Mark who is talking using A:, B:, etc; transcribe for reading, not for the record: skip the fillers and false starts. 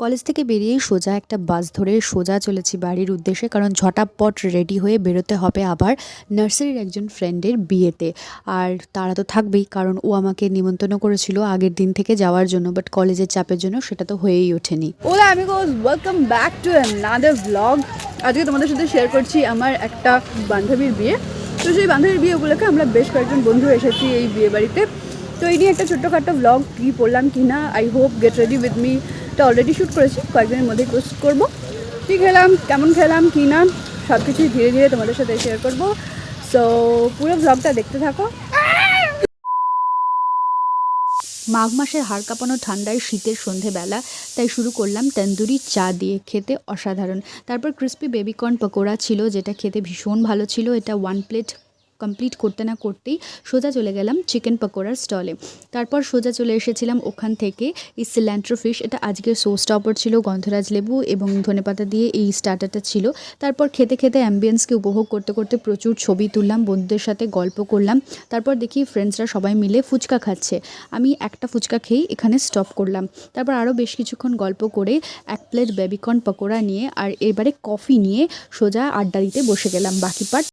A: College থেকে বেরিয়েই সোজা একটা বাস ধরে সোজা চলেছি বাড়ির উদ্দেশ্যে, কারণ ঝটাপট রেডি হয়ে বেরোতে হবে আবার নার্সারির একজন ফ্রেন্ডের বিয়েতে। আর তারা তো থাকবেই, কারণ ও আমাকে নিমন্ত্রণ করেছিল আগের দিন থেকে যাওয়ার জন্য, বাট কলেজের চাপের জন্য সেটা তো হয়েই ওঠেনি।
B: Hola amigos, welcome back to another blog. আজকে তোমাদের সাথে শেয়ার করছি আমার একটা বান্ধবীর বিয়ে। তো সেই বান্ধবীর বিয়ে উপলক্ষে আমরা বেশ কয়েকজন বন্ধু এসেছি এই বিয়ে বাড়িতে। তো এই নিয়ে একটা ছোট্টখাটো ব্লগ কী পড়লাম কি না, I hope get ready with me. তো অলরেডি শ্যুট করেছি, কয়েকদিনের মধ্যেই পোস্ট করবো। কী খেলাম, কেমন খেলাম কি না, সব কিছুই ধীরে ধীরে তোমাদের সাথে শেয়ার করবো। সো পুরো ব্লগটা দেখতে থাকো।
A: মাঘ মাসের হাড় কাঁপানো ঠান্ডায় শীতের সন্ধেবেলা, তাই শুরু করলাম তন্দুরি চা দিয়ে, খেতে অসাধারণ। তারপর ক্রিস্পি বেবিকর্ন পকোড়া ছিল, যেটা খেতে ভীষণ ভালো ছিল। এটা 1 প্লেট কমপ্লিট করতে না করতেই সোজা চলে গেলাম চিকেন পকোড়ার স্টলে। তারপর সোজা চলে এসেছিলাম ওখান থেকে এই সিল্যান্ট্রো ফিশ, এটা আজকের সোসটা অপর ছিল, গন্ধরাজ লেবু এবং ধনেপাতা দিয়ে এই স্টার্টারটা ছিল। তারপর খেতে খেতে অ্যাম্বিয়েন্সকে উপভোগ করতে করতে প্রচুর ছবি তুললাম, বন্ধুদের সাথে গল্প করলাম। তারপর দেখি ফ্রেন্ডসরা সবাই মিলে ফুচকা খাচ্ছে। আমি একটা ফুচকা খেয়েই এখানে স্টপ করলাম। তারপর আরও বেশ কিছুক্ষণ গল্প করে 1 প্লেট বেবিকর্ন পকোড়া নিয়ে আর এবারে কফি নিয়ে সোজা আড্ডা দিতে বসে গেলাম। বাকি পার্ট